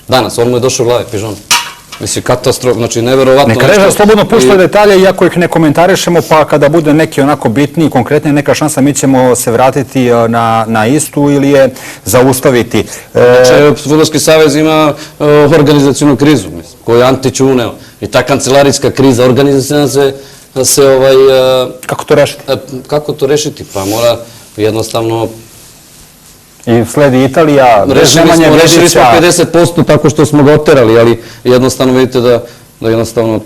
Danas, on mu je došao u glave, pižon. Mislim, katastrof, znači, neverovatno. Neka reža slobodno pušta detalje, iako ih ne komentarišemo, pa kada bude neki onako bitniji, konkretnije neka šansa, mi ćemo se vratiti na istu ili je zaustaviti. Znači, Fudbalski savez ima organizacijonu krizu, koju je Antić uneo. I ta kancelarijska kriza, organizacijona se Kako to rešiti? Kako to rešiti? Pa mora jednostavno... I sledi Italija, Rešili smo 50% tako što smo ga oterali, ali jednostavno vidite da jednostavno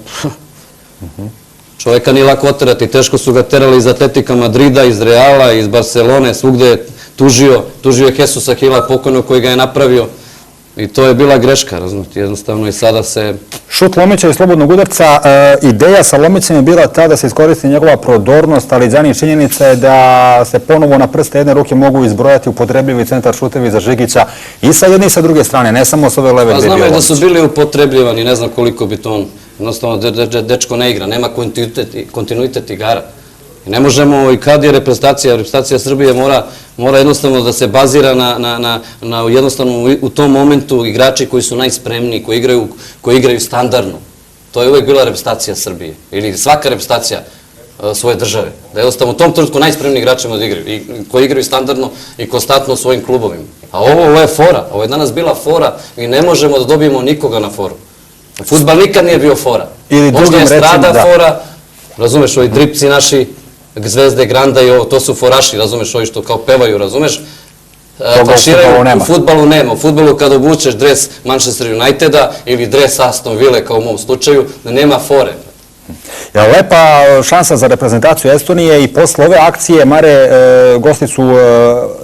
čoveka nije lako oterati. Teško su ga terali iz Atletika Madrida, iz Reala, iz Barcelone, svugde je tužio je Jesusa Hila pokojnog koji ga je napravio. I to je bila greška, razumijete, jednostavno i sada se... Šut Lomića i slobodnog udarca, ideja sa Lomicem je bila ta da se iskoristi njegova prodornost, ali Đani činjenica je da se ponovo na prste jedne ruke mogu izbrojati upotrebljivi centar šutevi za Žigića i sa jedne i sa druge strane, ne samo s ove leve dvije. Znam je da su bili upotrebljivani, ne znam koliko bi to on, jednostavno dečko ne igra, nema kontinuitet igara. Ne možemo, i kad je reprezentacija Srbije mora jednostavno da se bazira na jednostavno u tom momentu igrači koji su najspremniji, koji igraju standardno. To je uvek bila reprezentacija Srbije ili svaka reprezentacija svoje države. Da jednostavno u tom trenutku najspremniji igračima da igraju i koji igraju standardno i konstantno u svojim klubovima. A ovo je fora, ovo je danas bila fora i ne možemo da dobijemo nikoga na foru. Fudbal nikad nije bio fora. Možda je strada fora, razumeš, ovi dripci naši, Zvezde, Granda i ovo, to su foraši, razumeš, ovi što kao pevaju, razumeš? U fudbalu nema. U fudbalu kada obučeš dres Manchester Uniteda ili dres Aston Ville, kao u mom slučaju, da nema fore. Lepa šansa za reprezentaciju Estonije i posle ove akcije, Mare, gosti su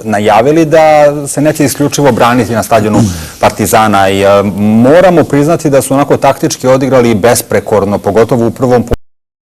najavili da se neće isključivo braniti na stadionu Partizana i moramo priznati da su onako taktički odigrali besprekorno, pogotovo u prvom